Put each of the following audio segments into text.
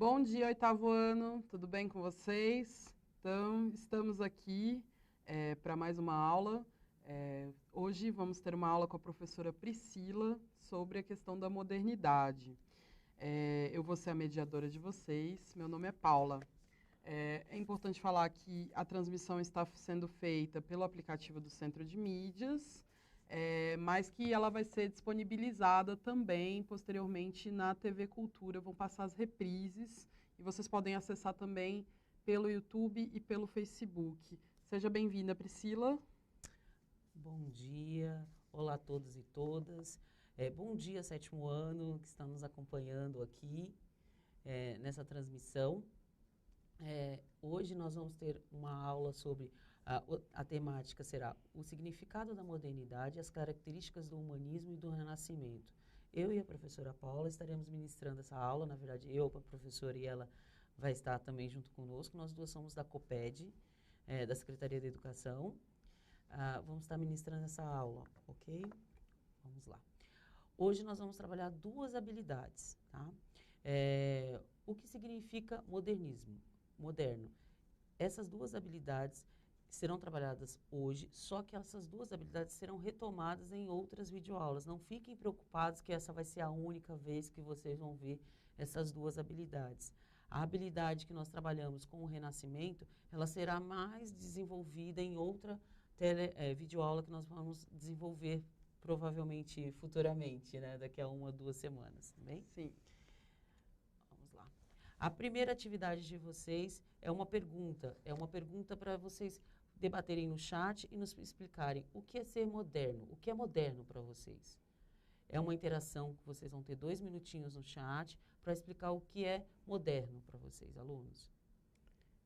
Bom dia, oitavo ano, tudo bem com vocês? Então, estamos aqui para mais uma aula. Hoje vamos ter uma aula com a professora Priscila sobre a questão da modernidade. Eu vou ser a mediadora de vocês, meu nome é Paula. É importante falar que a transmissão está sendo feita pelo aplicativo do Centro de Mídias, mas que ela vai ser disponibilizada também posteriormente na TV Cultura, vão passar as reprises e vocês podem acessar também pelo YouTube e pelo Facebook. Seja bem-vinda, Priscila. Bom dia, olá a todos e todas. Bom dia, sétimo ano, que está nos acompanhando aqui nessa transmissão. Hoje nós vamos ter uma aula sobre, a temática será o significado da modernidade, as características do humanismo e do renascimento. Eu e a professora Paula estaremos ministrando essa aula, na verdade eu, a professora, e ela vai estar também junto conosco. Nós duas somos da COPED, da Secretaria de Educação. Vamos estar ministrando essa aula, ok? Vamos lá. Hoje nós vamos trabalhar duas habilidades, tá? O que significa modernismo? Moderno. Essas duas habilidades serão trabalhadas hoje, só que essas duas habilidades serão retomadas em outras videoaulas. Não fiquem preocupados que essa vai ser a única vez que vocês vão ver essas duas habilidades. A habilidade que nós trabalhamos com o Renascimento, ela será mais desenvolvida em outra videoaula que nós vamos desenvolver provavelmente futuramente, né? Daqui a 1 ou 2 semanas, tá bem? Sim. Vamos lá. A primeira atividade de vocês é uma pergunta para vocês debaterem no chat e nos explicarem o que é ser moderno, o que é moderno para vocês. É uma interação que vocês vão ter 2 minutinhos no chat para explicar o que é moderno para vocês, alunos.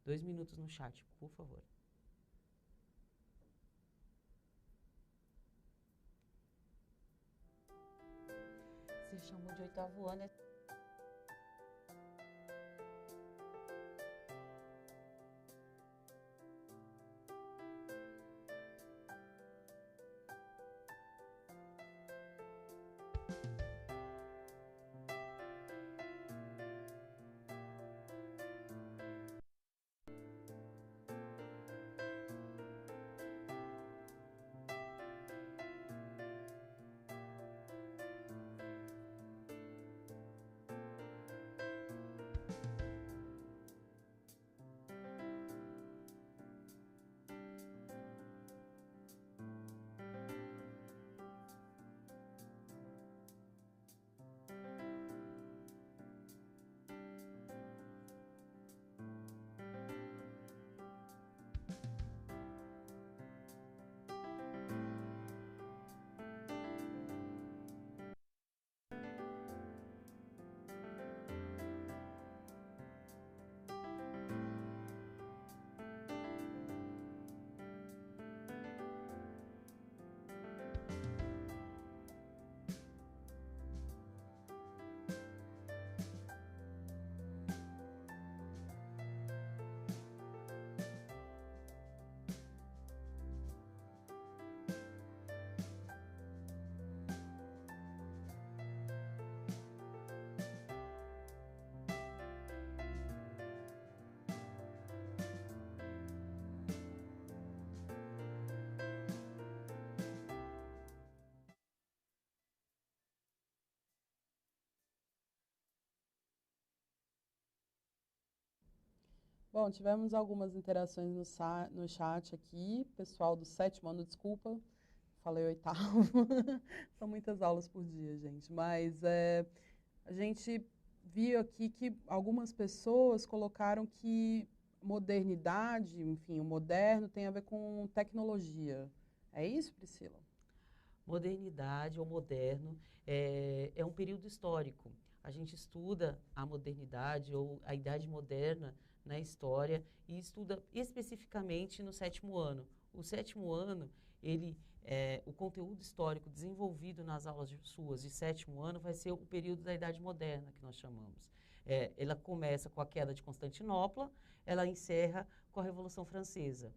2 minutos no chat, por favor. Você chamou de oitavo ano, Bom, tivemos algumas interações no chat aqui. Pessoal do sétimo ano, desculpa, falei oitavo. São muitas aulas por dia, gente. Mas a gente viu aqui que algumas pessoas colocaram que modernidade, enfim, o moderno tem a ver com tecnologia. É isso, Priscila? modernidade ou moderno é um período histórico. A gente estuda a modernidade ou a idade moderna na história e estuda especificamente no sétimo ano. O sétimo ano, o conteúdo histórico desenvolvido nas aulas suas de sétimo ano vai ser o período da Idade Moderna, que nós chamamos. Ela começa com a queda de Constantinopla, ela encerra com a Revolução Francesa.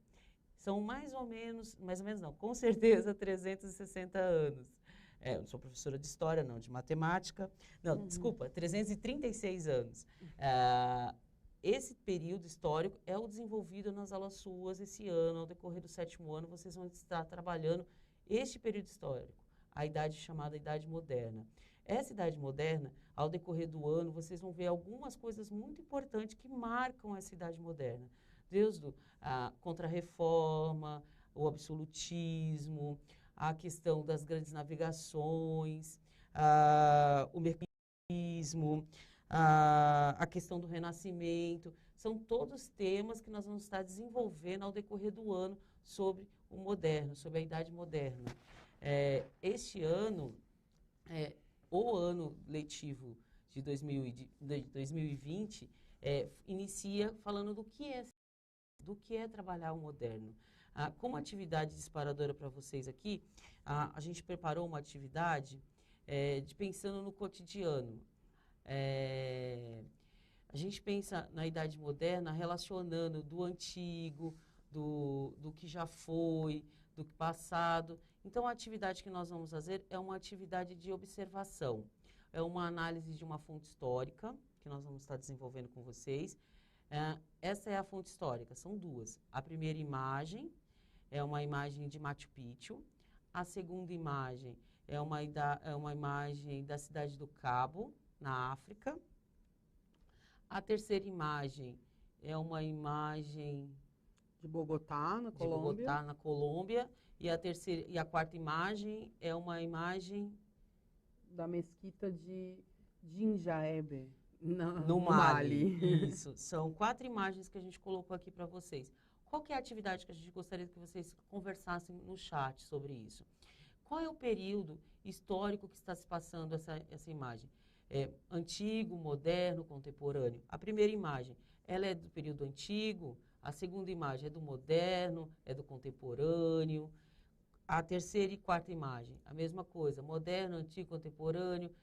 São mais ou menos não, com certeza 360 anos. Eu sou professora de história, não de matemática. Não, desculpa, 336 anos. Esse período histórico é o desenvolvido nas aulas suas esse ano, ao decorrer do 7º ano, vocês vão estar trabalhando este período histórico, a idade chamada Idade Moderna. Essa Idade Moderna, ao decorrer do ano, vocês vão ver algumas coisas muito importantes que marcam essa Idade Moderna. Desde a Contra-Reforma, o absolutismo, a questão das grandes navegações, o mercantilismo, a questão do Renascimento. São todos temas que nós vamos estar desenvolvendo ao decorrer do ano sobre o moderno, sobre a Idade Moderna. Este ano, o ano letivo de 2020, inicia falando do que é trabalhar o moderno. Como atividade disparadora para vocês aqui, a gente preparou uma atividade de pensando no cotidiano. A gente pensa na Idade Moderna relacionando do antigo, do que já foi, do passado. Então, a atividade que nós vamos fazer é uma atividade de observação. É uma análise de uma fonte histórica, que nós vamos estar desenvolvendo com vocês. Essa é a fonte histórica, são duas. A primeira imagem é uma imagem de Machu Picchu. A segunda imagem é uma imagem da cidade do Cabo, na África. A terceira imagem é uma imagem de Bogotá, na Colômbia. E a quarta imagem é uma imagem da mesquita de Jinjaebe, no Mali. Isso, são 4 imagens que a gente colocou aqui para vocês. Qual que é a atividade que a gente gostaria que vocês conversassem no chat sobre isso? Qual é o período histórico que está se passando essa imagem? Antigo, moderno, contemporâneo. A primeira imagem, ela é do período antigo. A segunda imagem é do moderno, é do contemporâneo. A terceira e quarta imagem, a mesma coisa, moderno, antigo, contemporâneo.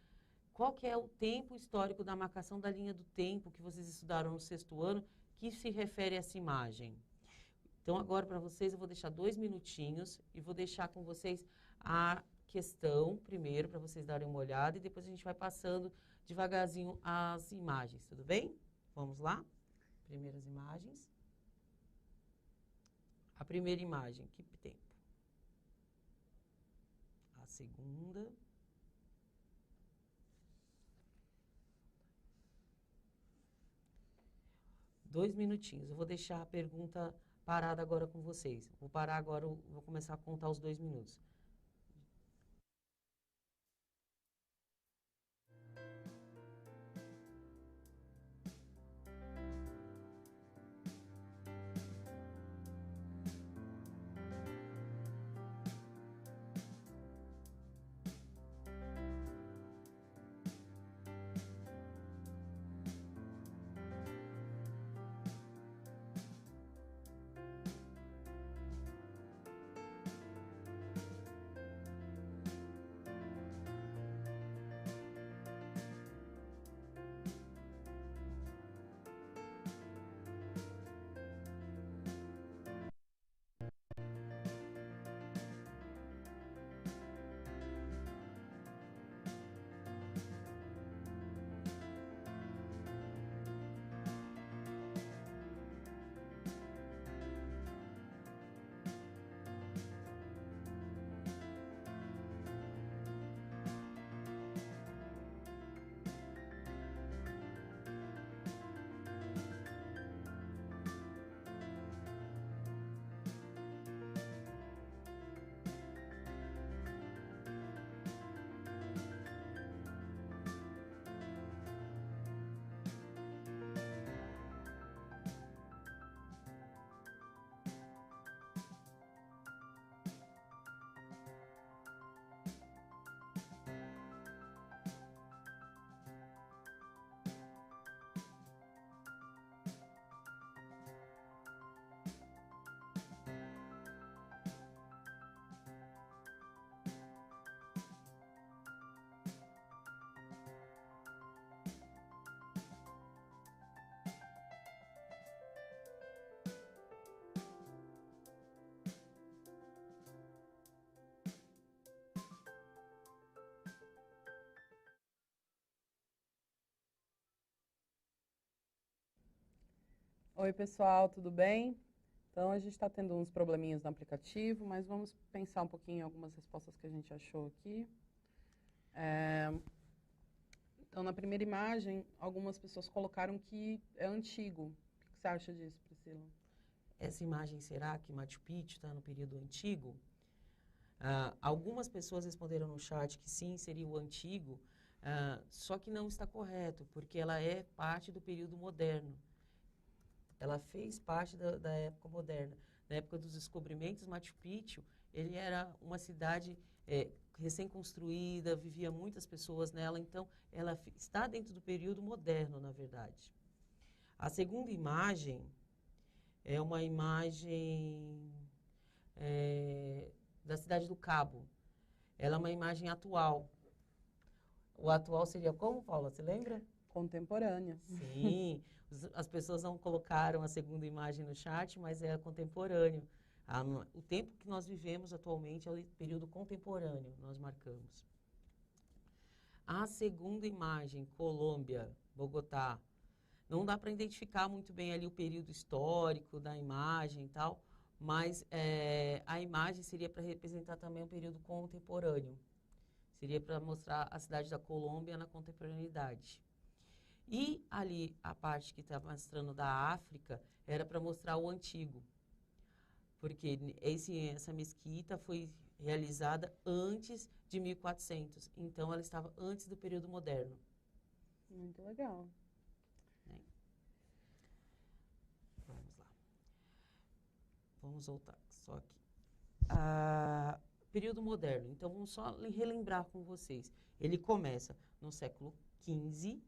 Qual que é o tempo histórico da marcação da linha do tempo que vocês estudaram no 6º ano, que se refere a essa imagem? Então, agora para vocês, eu vou deixar 2 minutinhos e vou deixar com vocês a questão primeiro, para vocês darem uma olhada, e depois a gente vai passando devagarzinho as imagens, tudo bem? Vamos lá? Primeiras imagens. A primeira imagem, que tempo? A segunda. Dois minutinhos. Eu vou deixar a pergunta parada agora com vocês. Vou parar agora, vou começar a contar os 2 minutos. Oi, pessoal, tudo bem? Então, a gente está tendo uns probleminhas no aplicativo, mas vamos pensar um pouquinho em algumas respostas que a gente achou aqui. Então, na primeira imagem, algumas pessoas colocaram que é antigo. O que você acha disso, Priscila? Essa imagem, será que Machu Picchu está no período antigo? Algumas pessoas responderam no chat que sim, seria o antigo, só que não está correto, porque ela é parte do período moderno. Ela fez parte da época moderna. Na época dos descobrimentos, Machu Picchu, ele era uma cidade recém-construída, vivia muitas pessoas nela, então ela está dentro do período moderno, na verdade. A segunda imagem é uma imagem da cidade do Cabo. Ela é uma imagem atual. O atual seria como, Paula? Você lembra? Contemporânea. Sim. As pessoas não colocaram a segunda imagem no chat, mas é contemporâneo. O tempo que nós vivemos atualmente é o período contemporâneo, nós marcamos. A segunda imagem, Colômbia, Bogotá. Não dá para identificar muito bem ali o período histórico da imagem e tal, mas a imagem seria para representar também um período contemporâneo. Seria para mostrar a cidade da Colômbia na contemporaneidade. E ali, a parte que está mostrando da África, era para mostrar o antigo. Porque essa mesquita foi realizada antes de 1400. Então, ela estava antes do período moderno. Muito legal. Vamos lá. Vamos voltar só aqui. Período moderno. Então, vamos só relembrar com vocês. Ele começa no século XV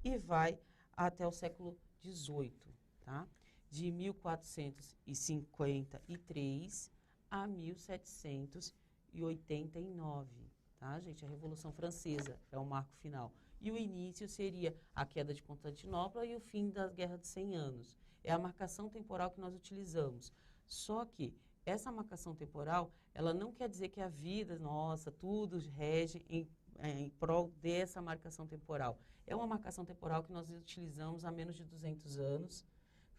e vai até o século XVIII, tá? De 1453 a 1789, tá, gente? A Revolução Francesa é o marco final. E o início seria a queda de Constantinopla e o fim da Guerra de 100 Anos. É a marcação temporal que nós utilizamos. Só que essa marcação temporal, ela não quer dizer que a vida nossa, tudo rege em prol dessa marcação temporal. É uma marcação temporal que nós utilizamos há menos de 200 anos.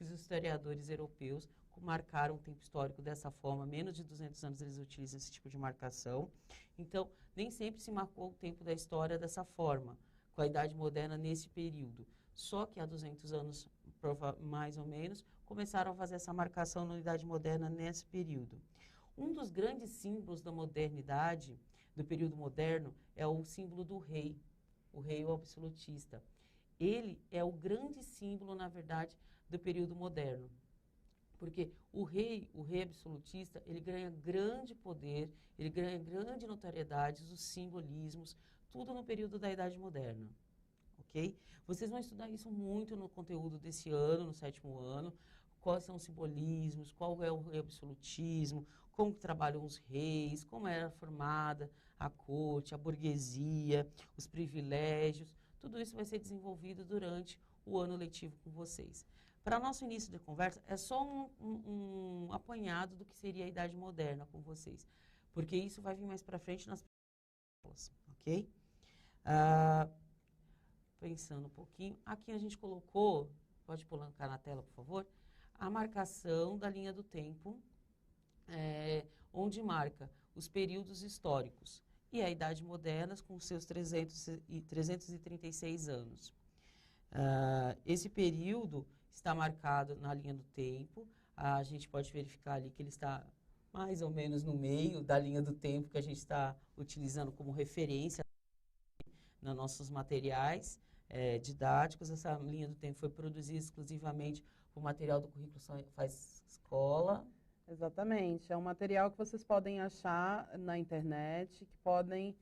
Os historiadores europeus marcaram o tempo histórico dessa forma, menos de 200 anos eles utilizam esse tipo de marcação. Então, nem sempre se marcou o tempo da história dessa forma, com a Idade Moderna nesse período. Só que há 200 anos, mais ou menos, começaram a fazer essa marcação na Idade Moderna nesse período. Um dos grandes símbolos da modernidade, do período moderno, é o símbolo do rei. O rei é o absolutista. Ele é o grande símbolo, na verdade, do período moderno. Porque o rei absolutista, ele ganha grande poder, ele ganha grande notoriedade, os simbolismos, tudo no período da Idade Moderna. Ok? Vocês vão estudar isso muito no conteúdo desse ano, no 7º ano, quais são os simbolismos, qual é o rei absolutismo, como trabalham os reis, como era formada a corte, a burguesia, os privilégios, tudo isso vai ser desenvolvido durante o ano letivo com vocês. Para nosso início de conversa, é só um apanhado do que seria a Idade Moderna com vocês, porque isso vai vir mais para frente nas aulas, ok? Pensando um pouquinho, aqui a gente colocou, pode colocar na tela, por favor, a marcação da linha do tempo, onde marca os períodos históricos e a Idade Moderna com seus 336 anos. Esse período está marcado na linha do tempo, a gente pode verificar ali que ele está mais ou menos no meio da linha do tempo que a gente está utilizando como referência nos nossos materiais didáticos. Essa linha do tempo foi produzida exclusivamente por material do currículo Faz Escola. Exatamente, é um material que vocês podem achar na internet, que pode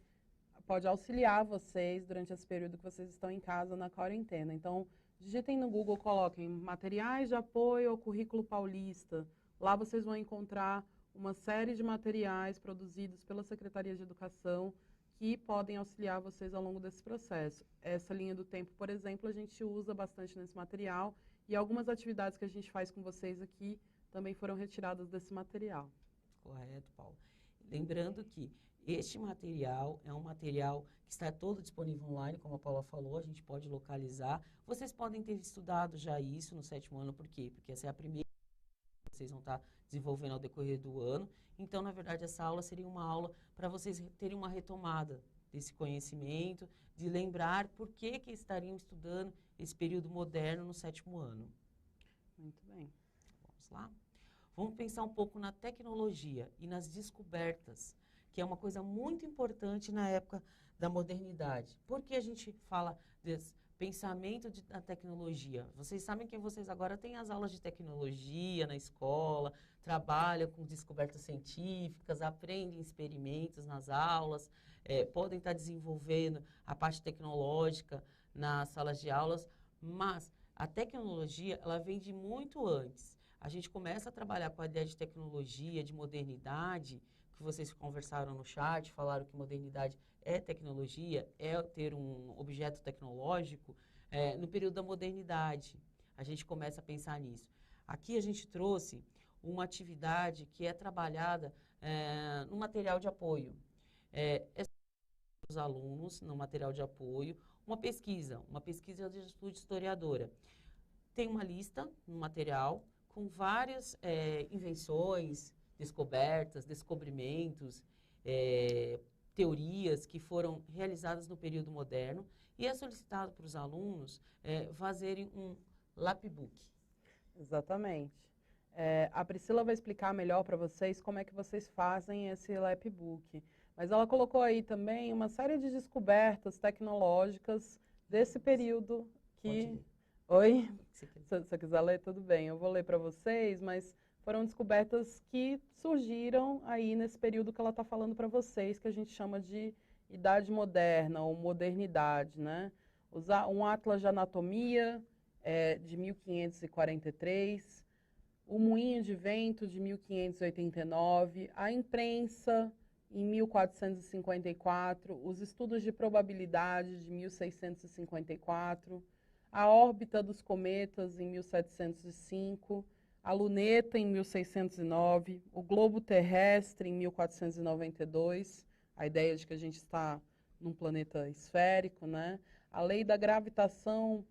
auxiliar vocês durante esse período que vocês estão em casa na quarentena. Então, digitem no Google, coloquem materiais de apoio ao currículo paulista. Lá vocês vão encontrar uma série de materiais produzidos pela Secretaria de Educação que podem auxiliar vocês ao longo desse processo. Essa linha do tempo, por exemplo, a gente usa bastante nesse material e algumas atividades que a gente faz com vocês aqui também foram retiradas desse material. Correto, Paulo. Lembrando que Este material é um material que está todo disponível online, como a Paula falou, a gente pode localizar. Vocês podem ter estudado já isso no 7º ano, por quê? Porque essa é a primeira que vocês vão estar desenvolvendo ao decorrer do ano. Então, na verdade, essa aula seria uma aula para vocês terem uma retomada desse conhecimento, de lembrar por que estariam estudando esse período moderno no 7º ano. Muito bem. Vamos lá? Vamos pensar um pouco na tecnologia e nas descobertas, que é uma coisa muito importante na época da modernidade. Por que a gente fala desse pensamento da tecnologia? Vocês sabem que vocês agora têm as aulas de tecnologia na escola, trabalham com descobertas científicas, aprendem experimentos nas aulas, podem estar desenvolvendo a parte tecnológica nas salas de aulas, mas a tecnologia, ela vem de muito antes. A gente começa a trabalhar com a ideia de tecnologia, de modernidade, que vocês conversaram no chat, falaram que modernidade é tecnologia, é ter um objeto tecnológico, no período da modernidade. A gente começa a pensar nisso. Aqui a gente trouxe uma atividade que é trabalhada no material de apoio. É os alunos, no material de apoio, uma pesquisa de atitude historiadora. Tem uma lista no material com várias invenções, descobertas, descobrimentos, teorias que foram realizadas no período moderno e é solicitado para os alunos fazerem um lapbook. Exatamente. A Priscila vai explicar melhor para vocês como é que vocês fazem esse lapbook. Mas ela colocou aí também uma série de descobertas tecnológicas desse período que... Oi? Se você quiser ler, tudo bem. Eu vou ler para vocês, mas foram descobertas que surgiram aí nesse período que ela está falando para vocês, que a gente chama de Idade Moderna ou Modernidade, né? Um atlas de anatomia de 1543, o moinho de vento de 1589, a imprensa em 1454, os estudos de probabilidade de 1654, a órbita dos cometas em 1705, a luneta em 1609, o globo terrestre em 1492, a ideia de que a gente está num planeta esférico, né? A lei da gravitação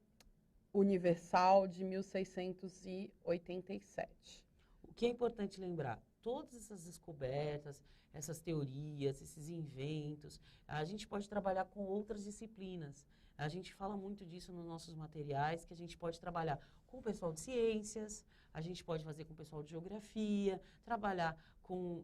universal de 1687. O que é importante lembrar? Todas essas descobertas, essas teorias, esses inventos, a gente pode trabalhar com outras disciplinas. A gente fala muito disso nos nossos materiais, que a gente pode trabalhar com o pessoal de ciências, a gente pode fazer com o pessoal de geografia, trabalhar com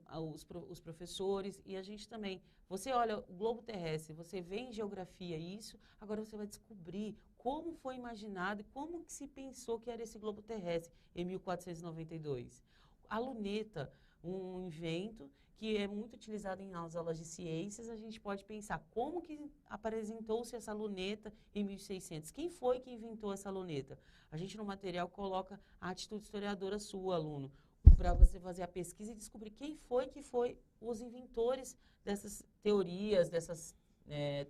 os professores e a gente também. Você olha o globo terrestre, você vê em geografia isso, agora você vai descobrir como foi imaginado e como que se pensou que era esse globo terrestre em 1492. A luneta, um invento que é muito utilizado nas aulas de ciências, a gente pode pensar como que apresentou-se essa luneta em 1600. Quem foi que inventou essa luneta? A gente no material coloca a atitude historiadora sua, aluno, para você fazer a pesquisa e descobrir quem foi que foi os inventores dessas teorias, dessas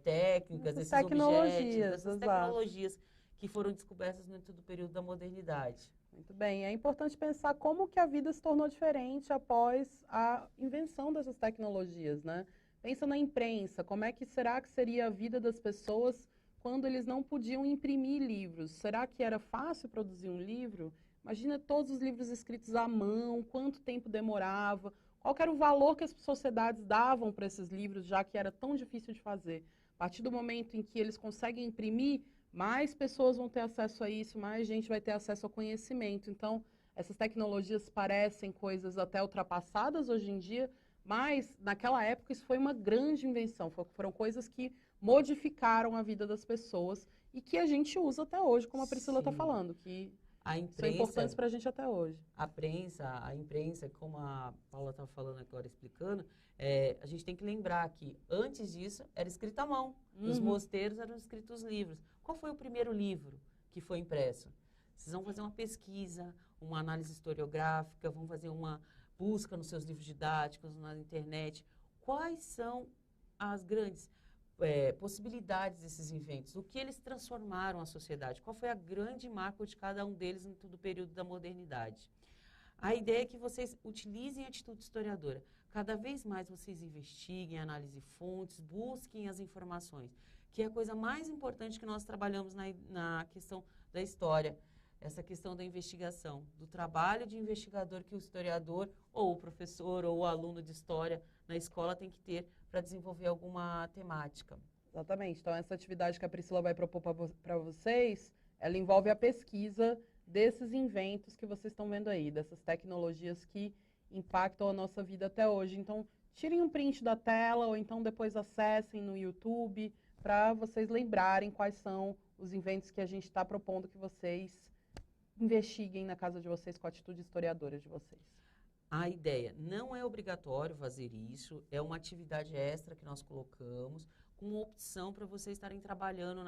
técnicas, desses objetos, dessas tecnologias que foram descobertas dentro do período da modernidade. Muito bem, é importante pensar como que a vida se tornou diferente após a invenção dessas tecnologias, né? Pensa na imprensa, como é que será que seria a vida das pessoas quando eles não podiam imprimir livros? Será que era fácil produzir um livro? Imagina todos os livros escritos à mão, quanto tempo demorava, qual era o valor que as sociedades davam para esses livros, já que era tão difícil de fazer. A partir do momento em que eles conseguem imprimir, mais pessoas vão ter acesso a isso, mais gente vai ter acesso ao conhecimento. Então, essas tecnologias parecem coisas até ultrapassadas hoje em dia, mas naquela época isso foi uma grande invenção, foram coisas que modificaram a vida das pessoas e que a gente usa até hoje, como a Priscila está falando, que são importantes para a gente até hoje. A imprensa, como a Paula estava falando agora, explicando, a gente tem que lembrar que antes disso era escrito à mão. Nos mosteiros eram escritos livros. Qual foi o primeiro livro que foi impresso? Vocês vão fazer uma pesquisa, uma análise historiográfica, vão fazer uma busca nos seus livros didáticos, na internet. Quais são as grandes possibilidades desses inventos? O que eles transformaram a sociedade? Qual foi a grande marca de cada um deles no período da modernidade? A ideia é que vocês utilizem a atitude historiadora. cada vez mais vocês investiguem, analisem fontes, busquem as informações, que é a coisa mais importante que nós trabalhamos na questão da história, essa questão da investigação, do trabalho de investigador que o historiador, ou o professor, ou o aluno de história na escola tem que ter para desenvolver alguma temática. Exatamente. Então, essa atividade que a Priscila vai propor para vocês, ela envolve a pesquisa desses inventos que vocês estão vendo aí, dessas tecnologias que impactam a nossa vida até hoje. Então, tirem um print da tela ou então depois acessem no YouTube para vocês lembrarem quais são os inventos que a gente está propondo que vocês investiguem na casa de vocês com a atitude historiadora de vocês. A ideia não é obrigatório fazer isso, é uma atividade extra que nós colocamos, com uma opção para vocês estarem trabalhando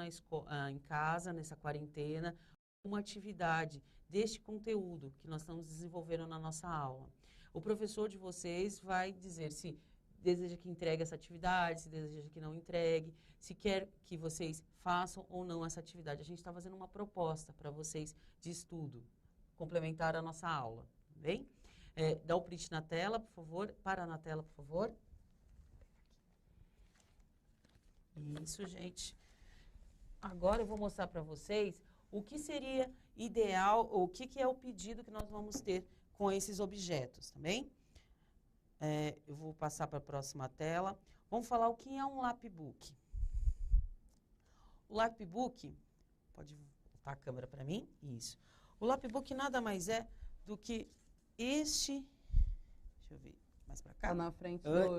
em casa, nessa quarentena, uma atividade deste conteúdo que nós estamos desenvolvendo na nossa aula. O professor de vocês vai dizer se deseja que entregue essa atividade, se deseja que não entregue, se quer que vocês façam ou não essa atividade. A gente está fazendo uma proposta para vocês de estudo, complementar a nossa aula, tá bem? Dá o print na tela, por favor. Para na tela, por favor. Isso, gente. Agora eu vou mostrar para vocês o que seria ideal, ou o que é o pedido que nós vamos ter com esses objetos, tá bem? Eu vou passar para a próxima tela. Vamos falar o que é um lapbook. O lapbook, pode voltar a câmera para mim? Isso. O lapbook nada mais é do que deixa eu ver, mais para cá. Tá na frente do...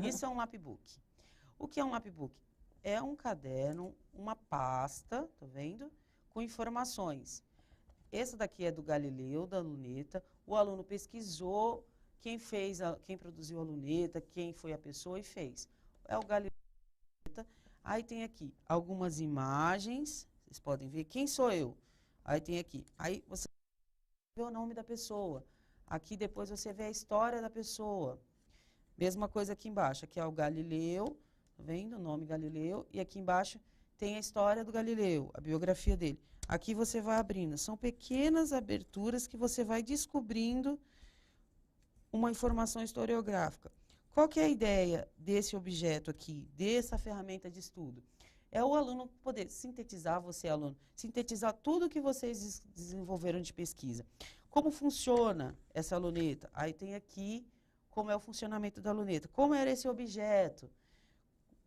Isso é um lapbook. O que é um lapbook? É um caderno, uma pasta, tá vendo? Com informações. Essa daqui é do Galileu, da luneta. O aluno pesquisou quem produziu a luneta, quem foi a pessoa e fez. É o Galileu. Aí tem aqui algumas imagens, vocês podem ver quem sou eu. Aí tem aqui, aí você vê o nome da pessoa. Aqui depois você vê a história da pessoa. Mesma coisa aqui embaixo, aqui é o Galileu, tá vendo? O nome Galileu. E aqui embaixo tem a história do Galileu, a biografia dele. Aqui você vai abrindo, são pequenas aberturas que você vai descobrindo uma informação historiográfica. Qual que é a ideia desse objeto aqui, dessa ferramenta de estudo? É o aluno poder sintetizar, você aluno, sintetizar tudo que vocês desenvolveram de pesquisa. Como funciona essa luneta? Aí tem aqui como é o funcionamento da luneta, como era esse objeto,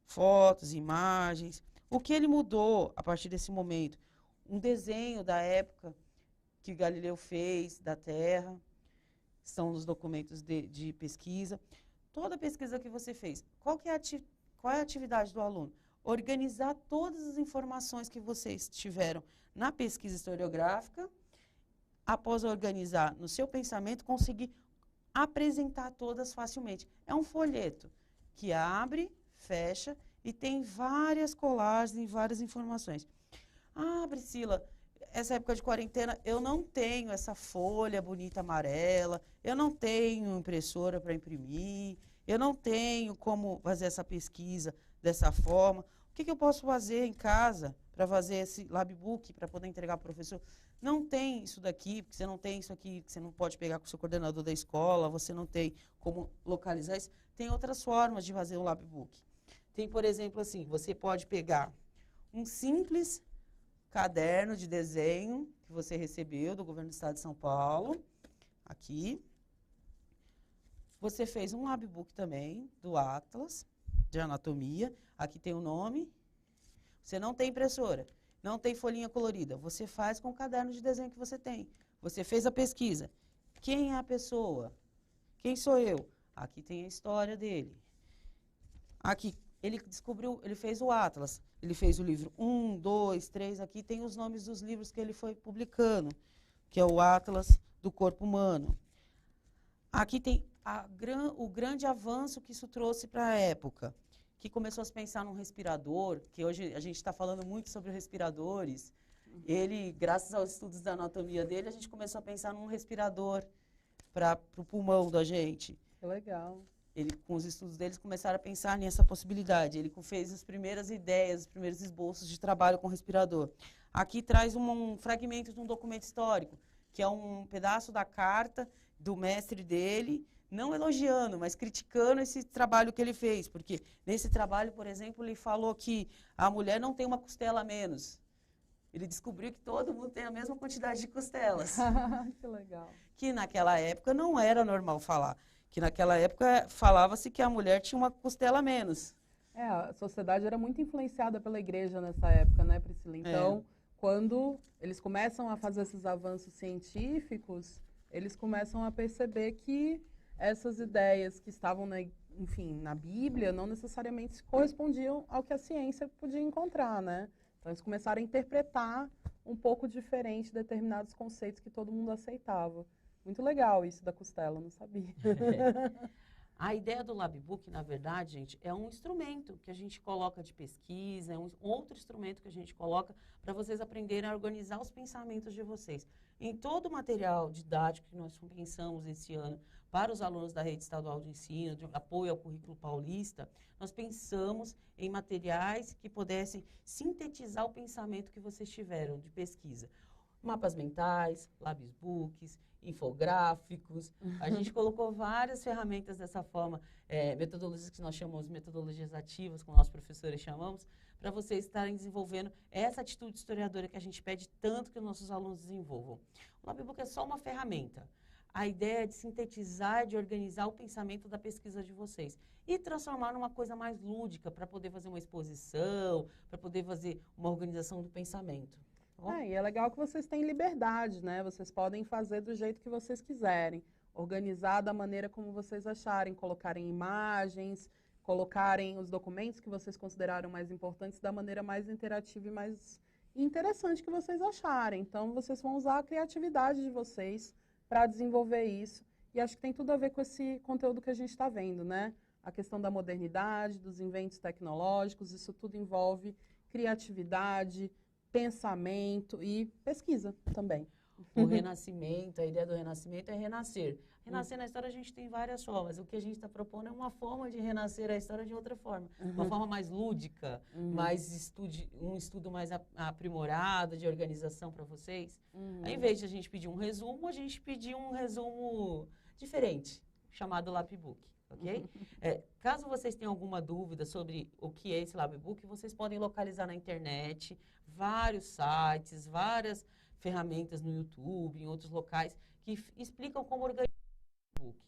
fotos, imagens, o que ele mudou a partir desse momento. Um desenho da época que Galileu fez da Terra, são os documentos de pesquisa. Toda a pesquisa que você fez, qual é a atividade do aluno? Organizar todas as informações que vocês tiveram na pesquisa historiográfica, após organizar no seu pensamento, conseguir apresentar todas facilmente. É um folheto que abre, fecha e tem várias colagens, várias informações. Ah, Priscila, essa época de quarentena, eu não tenho essa folha bonita amarela, eu não tenho impressora para imprimir, eu não tenho como fazer essa pesquisa dessa forma. O que eu posso fazer em casa para fazer esse labbook, para poder entregar para o professor? Não tem isso daqui, porque você não tem isso aqui, que você não pode pegar com o seu coordenador da escola, você não tem como localizar isso. Tem outras formas de fazer um labbook. Tem, por exemplo, assim, você pode pegar um simples caderno de desenho que você recebeu do governo do estado de São Paulo, aqui. Você fez um labbook também do Atlas de anatomia, aqui tem o nome. Você não tem impressora, não tem folhinha colorida, você faz com o caderno de desenho que você tem. Você fez a pesquisa. Quem é a pessoa? Quem sou eu? Aqui tem a história dele. Aqui, ele descobriu, ele fez o Atlas. Ele fez o livro 1, 2, 3, aqui tem os nomes dos livros que ele foi publicando, que é o Atlas do Corpo Humano. Aqui tem o grande avanço que isso trouxe para a época, que começou a se pensar num respirador, que hoje a gente está falando muito sobre respiradores. Ele, graças aos estudos da anatomia dele, a gente começou a pensar num respirador para o pulmão da gente. Que legal. Ele, com os estudos deles, começaram a pensar nessa possibilidade. Ele fez as primeiras ideias, os primeiros esboços de trabalho com respirador. Aqui traz um fragmento de um documento histórico, que é um pedaço da carta do mestre dele, não elogiando, mas criticando esse trabalho que ele fez. Porque nesse trabalho, por exemplo, ele falou que a mulher não tem uma costela a menos. Ele descobriu que todo mundo tem a mesma quantidade de costelas. Que legal. Que naquela época não era normal falar. Que naquela época falava-se que a mulher tinha uma costela a menos. A sociedade era muito influenciada pela igreja nessa época, né, Priscila? Então, quando eles começam a fazer esses avanços científicos, eles começam a perceber que essas ideias que estavam, enfim, na Bíblia não necessariamente correspondiam ao que a ciência podia encontrar, né? Então, eles começaram a interpretar um pouco diferente determinados conceitos que todo mundo aceitava. Muito legal isso da costela, não sabia. A ideia do Labbook, na verdade, gente, é um instrumento que a gente coloca de pesquisa, é um outro instrumento que a gente coloca para vocês aprenderem a organizar os pensamentos de vocês. Em todo o material didático que nós pensamos esse ano para os alunos da Rede Estadual de Ensino, de apoio ao currículo paulista, nós pensamos em materiais que pudessem sintetizar o pensamento que vocês tiveram de pesquisa. Mapas mentais, Labsbooks, infográficos. A gente colocou várias ferramentas dessa forma, metodologias que nós chamamos de metodologias ativas, como nós professores chamamos, para vocês estarem desenvolvendo essa atitude historiadora que a gente pede tanto que os nossos alunos desenvolvam. O Labbook é só uma ferramenta. A ideia é de sintetizar, de organizar o pensamento da pesquisa de vocês e transformar numa coisa mais lúdica, para poder fazer uma exposição, para poder fazer uma organização do pensamento. E é legal que vocês têm liberdade, né? Vocês podem fazer do jeito que vocês quiserem, organizar da maneira como vocês acharem, colocarem imagens, colocarem os documentos que vocês consideraram mais importantes da maneira mais interativa e mais interessante que vocês acharem. Então, vocês vão usar a criatividade de vocês para desenvolver isso. E acho que tem tudo a ver com esse conteúdo que a gente está vendo, né? A questão da modernidade, dos inventos tecnológicos, isso tudo envolve criatividade, pensamento e pesquisa também. O renascimento, a ideia do renascimento é renascer. Renascer na história a gente tem várias formas. O que a gente está propondo é uma forma de renascer a história de outra forma. Uma forma mais lúdica, um estudo mais aprimorado de organização para vocês. Ao invés de a gente pedir um resumo, a gente pediu um resumo diferente, chamado Labbook. Ok? Caso vocês tenham alguma dúvida sobre o que é esse Labbook, vocês podem localizar na internet, vários sites, várias ferramentas no YouTube, em outros locais, que explicam como organizar o Labbook.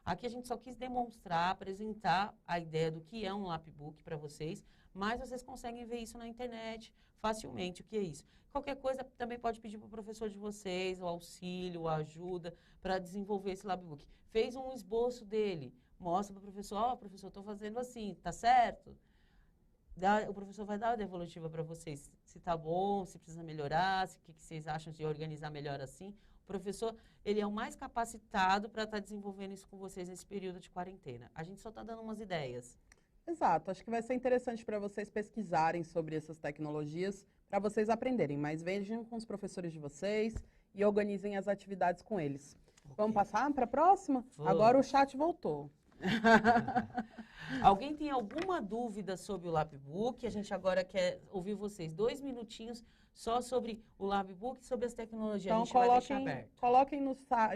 Aqui a gente só quis demonstrar, apresentar a ideia do que é um Labbook para vocês, mas vocês conseguem ver isso na internet facilmente, o que é isso. Qualquer coisa também pode pedir para o professor de vocês, o auxílio, a ajuda, para desenvolver esse Labbook. Fez um esboço dele, mostra para o professor, professor, estou fazendo assim, tá certo? O professor vai dar a devolutiva para vocês, se tá bom, se precisa melhorar, o que vocês acham de organizar melhor assim. O professor, ele é o mais capacitado para estar desenvolvendo isso com vocês nesse período de quarentena. A gente só está dando umas ideias. Exato, acho que vai ser interessante para vocês pesquisarem sobre essas tecnologias, para vocês aprenderem, mas vejam com os professores de vocês e organizem as atividades com eles. Okay. Vamos passar para a próxima? Vamos. Agora o chat voltou. Alguém tem alguma dúvida sobre o Labbook? A gente agora quer ouvir vocês 2 minutinhos só sobre o Labbook e sobre as tecnologias. Então, a gente vai deixar aberto. Coloquem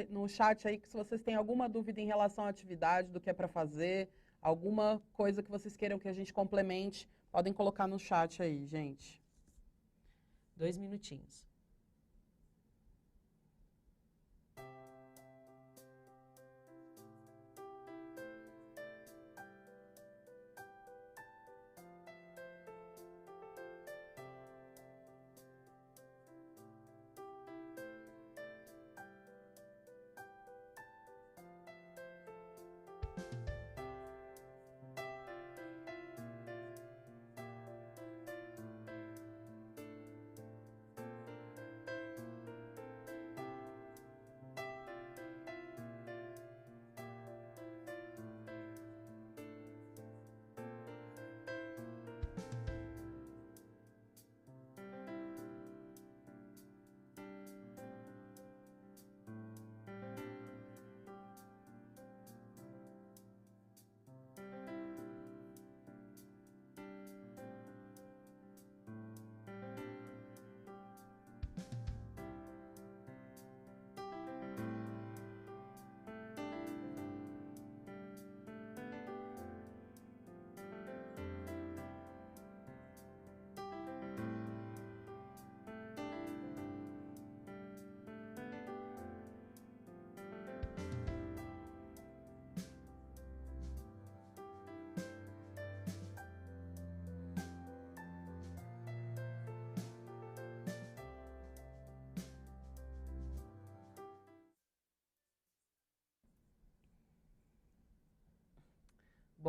no chat aí que se vocês têm alguma dúvida em relação à atividade, do que é para fazer, alguma coisa que vocês queiram que a gente complemente, podem colocar no chat aí, gente. 2 minutinhos.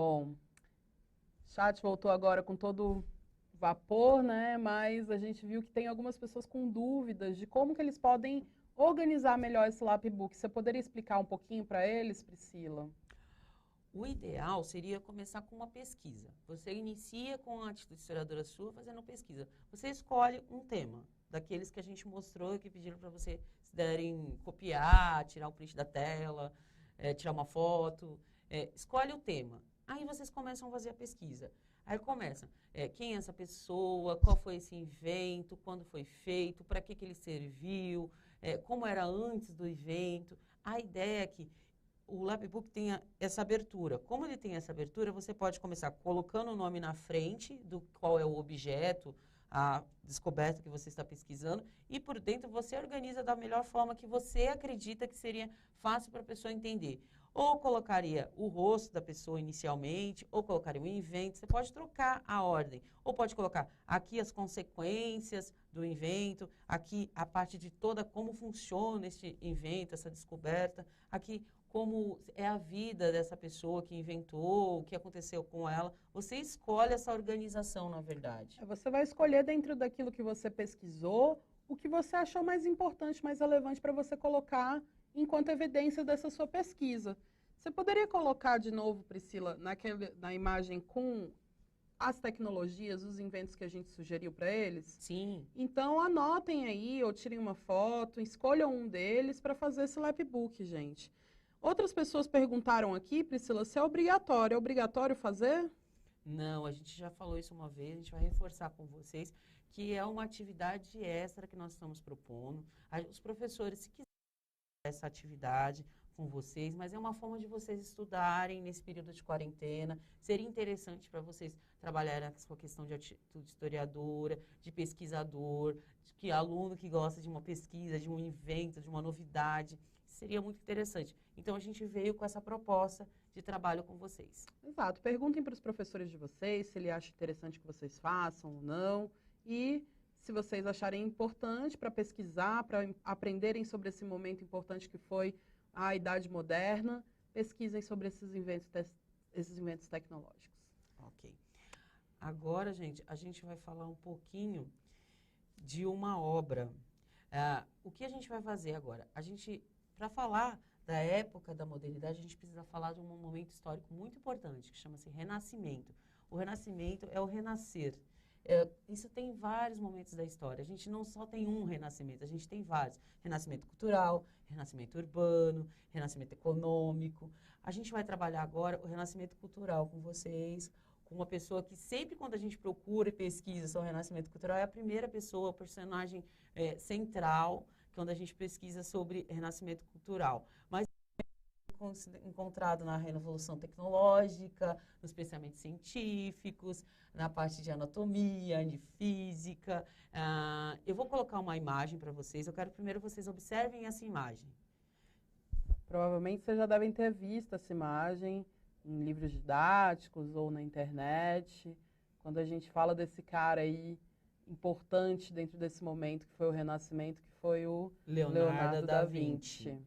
Bom, o chat voltou agora com todo vapor, né? Mas a gente viu que tem algumas pessoas com dúvidas de como que eles podem organizar melhor esse Lapbook. Você poderia explicar um pouquinho para eles, Priscila? O ideal seria começar com uma pesquisa. Você inicia com a atitude historiadora sua fazendo pesquisa. Você escolhe um tema, daqueles que a gente mostrou e que pediram para você se derem copiar, tirar o print da tela, tirar uma foto. Escolhe o tema. Aí vocês começam a fazer a pesquisa. Aí começa, quem é essa pessoa, qual foi esse evento, quando foi feito, para que ele serviu, como era antes do evento. A ideia é que o Lapbook tenha essa abertura. Como ele tem essa abertura, você pode começar colocando o nome na frente do qual é o objeto, a descoberta que você está pesquisando, e por dentro você organiza da melhor forma que você acredita que seria fácil para a pessoa entender. Ou colocaria o rosto da pessoa inicialmente, ou colocaria um evento. Você pode trocar a ordem. Ou pode colocar aqui as consequências do evento, aqui a parte de toda como funciona este evento, essa descoberta, aqui como é a vida dessa pessoa que inventou, o que aconteceu com ela. Você escolhe essa organização, na verdade. Você vai escolher dentro daquilo que você pesquisou, o que você achou mais importante, mais relevante para você colocar enquanto evidência dessa sua pesquisa. Você poderia colocar de novo, Priscila, na imagem com as tecnologias, os inventos que a gente sugeriu para eles? Sim. Então, anotem aí, ou tirem uma foto, escolham um deles para fazer esse Lapbook, gente. Outras pessoas perguntaram aqui, Priscila, se é obrigatório. É obrigatório fazer? Não, a gente já falou isso uma vez, a gente vai reforçar com vocês que é uma atividade extra que nós estamos propondo. Os professores, se quiserem essa atividade com vocês, mas é uma forma de vocês estudarem nesse período de quarentena. Seria interessante para vocês trabalharem com a questão de atitude historiadora, de pesquisador, de que aluno que gosta de uma pesquisa, de um invento, de uma novidade. Seria muito interessante. Então, a gente veio com essa proposta de trabalho com vocês. Exato. Perguntem para os professores de vocês se ele acha interessante que vocês façam ou não. E se vocês acharem importante para pesquisar, para aprenderem sobre esse momento importante que foi a Idade Moderna, pesquisem sobre esses inventos tecnológicos. Ok. Agora, gente, a gente vai falar um pouquinho de uma obra. O que a gente vai fazer agora? Para falar da época da modernidade, a gente precisa falar de um momento histórico muito importante, que chama-se Renascimento. O Renascimento é o renascer. Isso tem vários momentos da história. A gente não só tem um renascimento, a gente tem vários. Renascimento cultural, renascimento urbano, renascimento econômico. A gente vai trabalhar agora o renascimento cultural com vocês, com uma pessoa que sempre quando a gente procura e pesquisa sobre o renascimento cultural, é a primeira pessoa, o personagem central, quando a gente pesquisa sobre renascimento cultural. Mas encontrado na revolução tecnológica, nos pensamentos científicos, na parte de anatomia, de física. Eu vou colocar uma imagem para vocês. Eu quero primeiro que vocês observem essa imagem. Provavelmente vocês já devem ter visto essa imagem em livros didáticos ou na internet. Quando a gente fala desse cara aí importante dentro desse momento que foi o Renascimento, que foi o Leonardo da Vinci.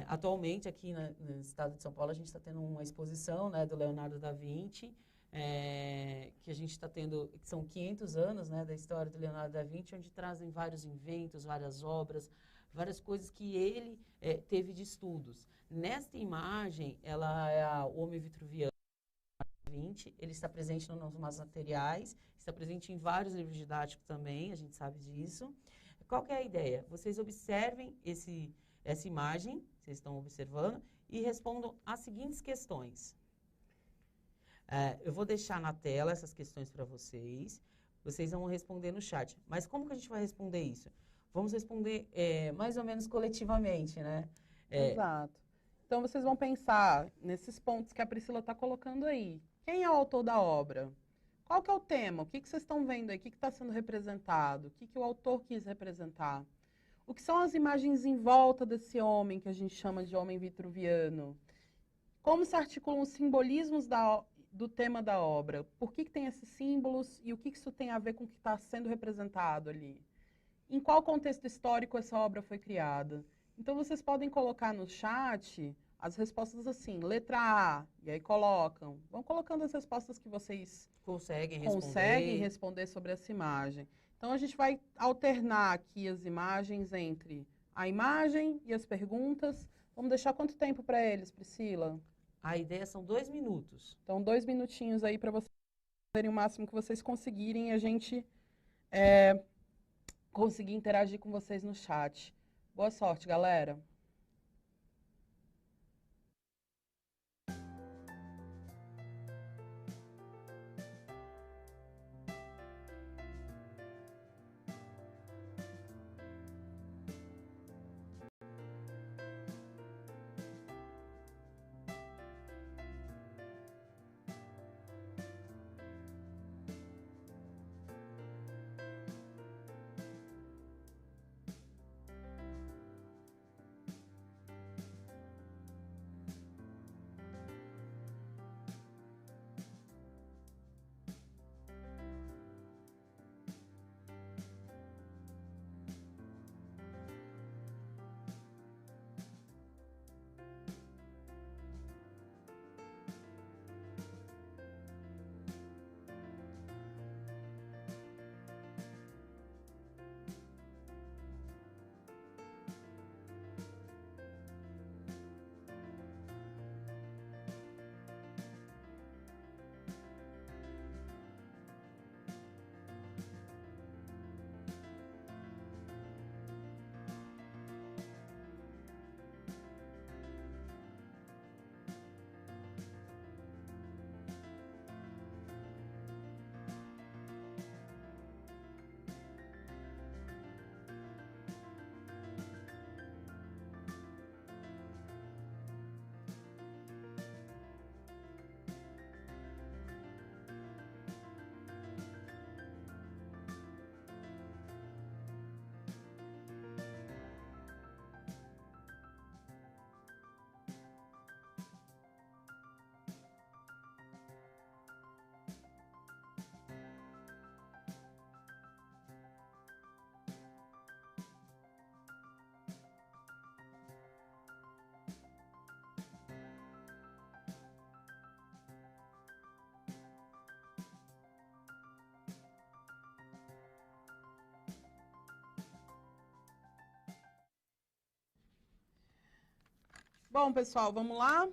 Atualmente, aqui no estado de São Paulo, a gente está tendo uma exposição, né, do Leonardo da Vinci, que a gente está tendo, que são 500 anos, né, da história do Leonardo da Vinci, onde trazem vários inventos, várias obras, várias coisas que ele teve de estudos. Nesta imagem, ela é o homem vitruviano da Vinci, ele está presente nos materiais, está presente em vários livros didáticos também, a gente sabe disso. Qual que é a ideia? Vocês observem essa imagem, vocês estão observando, e respondam as seguintes questões. Eu vou deixar na tela essas questões para vocês, vocês vão responder no chat. Mas como que a gente vai responder isso? Vamos responder mais ou menos coletivamente, né? Exato. Então, vocês vão pensar nesses pontos que a Priscila está colocando aí. Quem é o autor da obra? Qual que é o tema? O que vocês estão vendo aí? O que está sendo representado? O que o autor quis representar? O que são as imagens em volta desse homem, que a gente chama de homem vitruviano? Como se articulam os simbolismos do tema da obra? Por que tem esses símbolos e o que isso tem a ver com o que está sendo representado ali? Em qual contexto histórico essa obra foi criada? Então, vocês podem colocar no chat as respostas assim, letra A, e aí colocam. Vão colocando as respostas que vocês Conseguem responder sobre essa imagem. Então, a gente vai alternar aqui as imagens entre a imagem e as perguntas. Vamos deixar quanto tempo para eles, Priscila? A ideia são 2 minutos. Então, 2 minutinhos aí para vocês fazerem o máximo que vocês conseguirem e a gente conseguir interagir com vocês no chat. Boa sorte, galera! Bom, pessoal, vamos lá?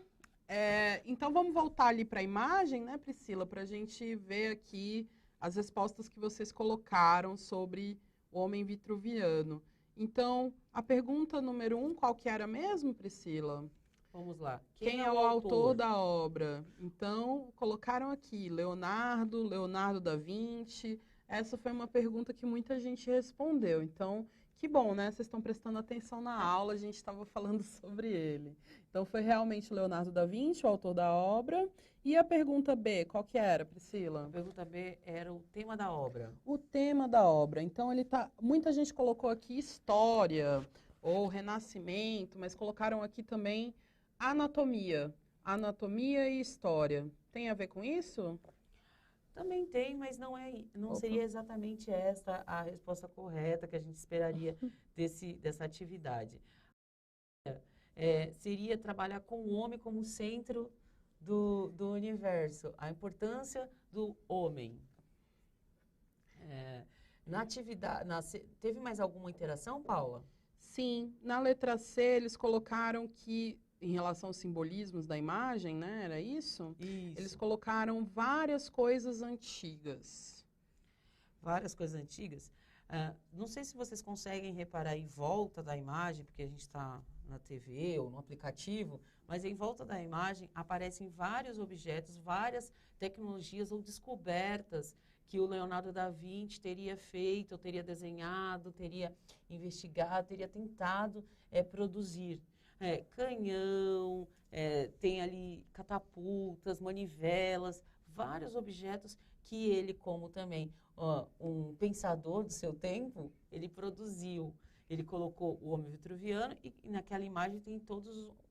Então, vamos voltar ali para a imagem, né, Priscila, para a gente ver aqui as respostas que vocês colocaram sobre o homem vitruviano. Então, a pergunta número 1, qual que era mesmo, Priscila? Vamos lá. Quem é o autor da obra? Então, colocaram aqui Leonardo da Vinci. Essa foi uma pergunta que muita gente respondeu. Então, que bom, né? Vocês estão prestando atenção na aula, a gente estava falando sobre ele. Então, foi realmente Leonardo da Vinci, o autor da obra. E a pergunta B, qual que era, Priscila? A pergunta B era o tema da obra. O tema da obra. Então, muita gente colocou aqui história ou renascimento, mas colocaram aqui também anatomia. Anatomia e história. Tem a ver com isso? Também tem, mas não seria exatamente esta a resposta correta que a gente esperaria dessa atividade. Seria trabalhar com o homem como centro do universo, a importância do homem. Na atividade, teve mais alguma interação, Paula? Sim, na letra C eles colocaram que, em relação aos simbolismos da imagem, né, era isso? Isso. Eles colocaram várias coisas antigas. Várias coisas antigas. Não sei se vocês conseguem reparar em volta da imagem, porque a gente está na TV ou no aplicativo, mas em volta da imagem aparecem vários objetos, várias tecnologias ou descobertas que o Leonardo da Vinci teria feito, ou teria desenhado, teria investigado, teria tentado produzir. Canhão, tem ali catapultas, manivelas, vários objetos que ele, como também um pensador do seu tempo, ele produziu. Ele colocou o homem vitruviano e naquela imagem tem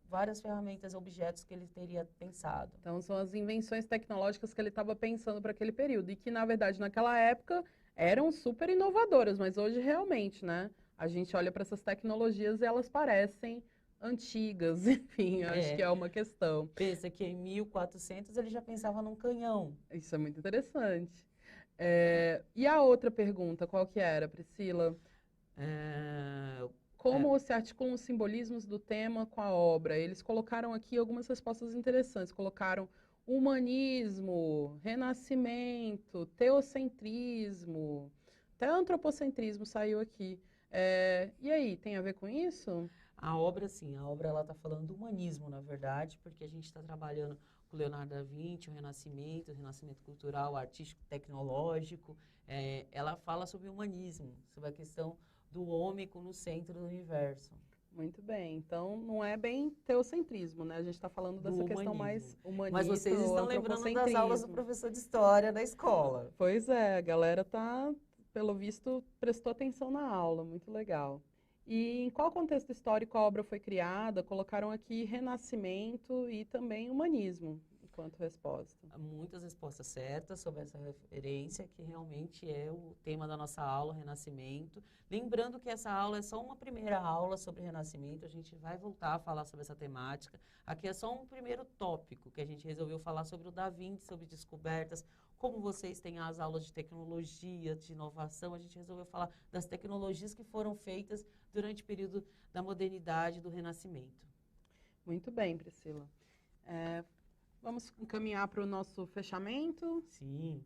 várias ferramentas, objetos que ele teria pensado. Então, são as invenções tecnológicas que ele estava pensando para aquele período e que, na verdade, naquela época eram super inovadoras, mas hoje realmente, né? A gente olha para essas tecnologias e elas parecem antigas, enfim, acho que é uma questão. Pensa que em 1400 ele já pensava num canhão. Isso é muito interessante. E a outra pergunta, qual que era, Priscila? É, Como se articulam os simbolismos do tema com a obra? Eles colocaram aqui algumas respostas interessantes. Colocaram humanismo, renascimento, teocentrismo, até antropocentrismo saiu aqui. E aí, tem a ver com isso? a obra, sim, a obra ela está falando do humanismo, na verdade, porque a gente está trabalhando com Leonardo da Vinci, o renascimento cultural, artístico, tecnológico. Ela fala sobre o humanismo, sobre a questão do homem no centro do universo. Muito bem. Então, não é bem teocentrismo, né? A gente está falando dessa questão mais humanista. Mas vocês ou estão lembrando das aulas do antropocentrismo. professor de história da escola. Pois é, a galera tá, pelo visto, prestou atenção na aula, muito legal. E em qual contexto histórico a obra foi criada? Colocaram aqui renascimento e também humanismo, enquanto resposta. Há muitas respostas certas sobre essa referência, que realmente é o tema da nossa aula, Renascimento. Lembrando que essa aula é só uma primeira aula sobre Renascimento, a gente vai voltar a falar sobre essa temática. Aqui é só um primeiro tópico que a gente resolveu falar sobre o Da Vinci, sobre descobertas. Como vocês têm as aulas de tecnologia, de inovação, a gente resolveu falar das tecnologias que foram feitas durante o período da modernidade, do Renascimento. Muito bem, Priscila. Vamos encaminhar para o nosso fechamento? Sim.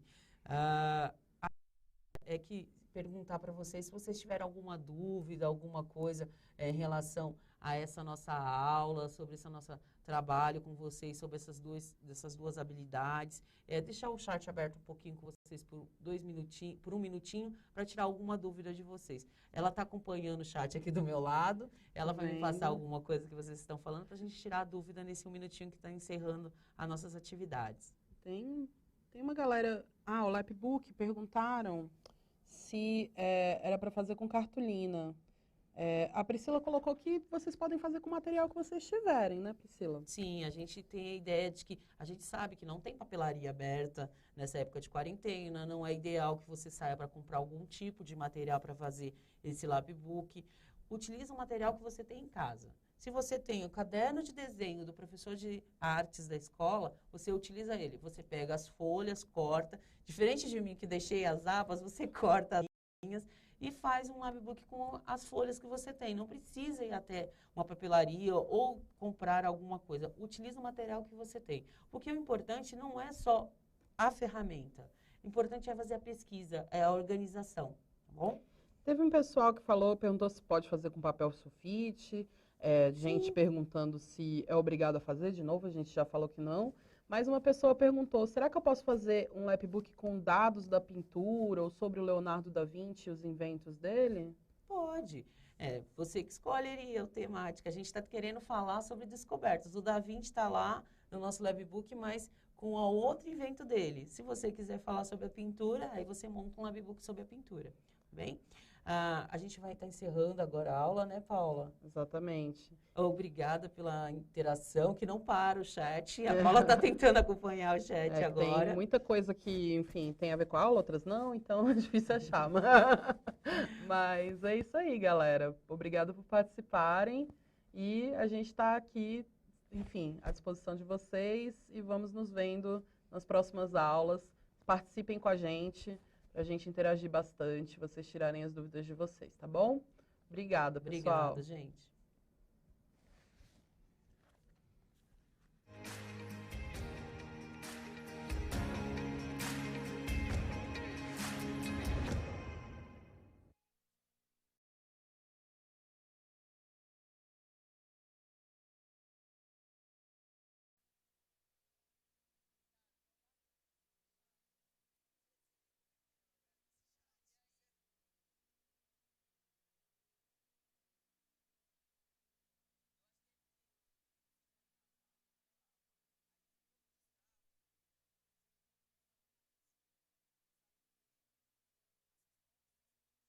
É que perguntar para vocês se vocês tiverem alguma dúvida, alguma coisa em relação a essa nossa aula, sobre esse nosso trabalho com vocês, sobre essas duas habilidades. Deixar o chat aberto um pouquinho com vocês por um minutinho, para tirar alguma dúvida de vocês. Ela está acompanhando o chat aqui do meu lado, ela vai me passar alguma coisa que vocês estão falando, para a gente tirar a dúvida nesse um minutinho que está encerrando as nossas atividades. Tem uma galera... o Lapbook, perguntaram se era para fazer com cartolina. A Priscila colocou que vocês podem fazer com o material que vocês tiverem, né, Priscila? Sim, a gente tem a ideia de que a gente sabe que não tem papelaria aberta nessa época de quarentena, não é ideal que você saia para comprar algum tipo de material para fazer esse Lapbook. Utiliza o material que você tem em casa. Se você tem o caderno de desenho do professor de artes da escola, você utiliza ele. Você pega as folhas, corta. Diferente de mim que deixei as abas, você corta as linhas e faz um Lapbook com as folhas que você tem. Não precisa ir até uma papelaria ou comprar alguma coisa. Utiliza o material que você tem. Porque o importante não é só a ferramenta. O importante é fazer a pesquisa, é a organização, tá bom? Teve um pessoal que perguntou se pode fazer com papel sulfite, gente perguntando se é obrigado a fazer, de novo, a gente já falou que não. Mas uma pessoa perguntou, será que eu posso fazer um Lapbook com dados da pintura ou sobre o Leonardo da Vinci e os inventos dele? Pode. Você que escolheria a temática. A gente está querendo falar sobre descobertas. O Da Vinci está lá no nosso Lapbook, mas com o outro invento dele. Se você quiser falar sobre a pintura, aí você monta um Lapbook sobre a pintura. Bem? A gente vai estar encerrando agora a aula, né, Paula? Exatamente. Obrigada pela interação, que não para o chat. A Paula está tentando acompanhar o chat agora. Tem muita coisa que, enfim, tem a ver com a aula, outras não, então é difícil achar. Mas é isso aí, galera. Obrigada por participarem e a gente está aqui, enfim, à disposição de vocês e vamos nos vendo nas próximas aulas. Participem com a gente. Pra gente interagir bastante, vocês tirarem as dúvidas de vocês, tá bom? Obrigada, pessoal. Obrigada, gente.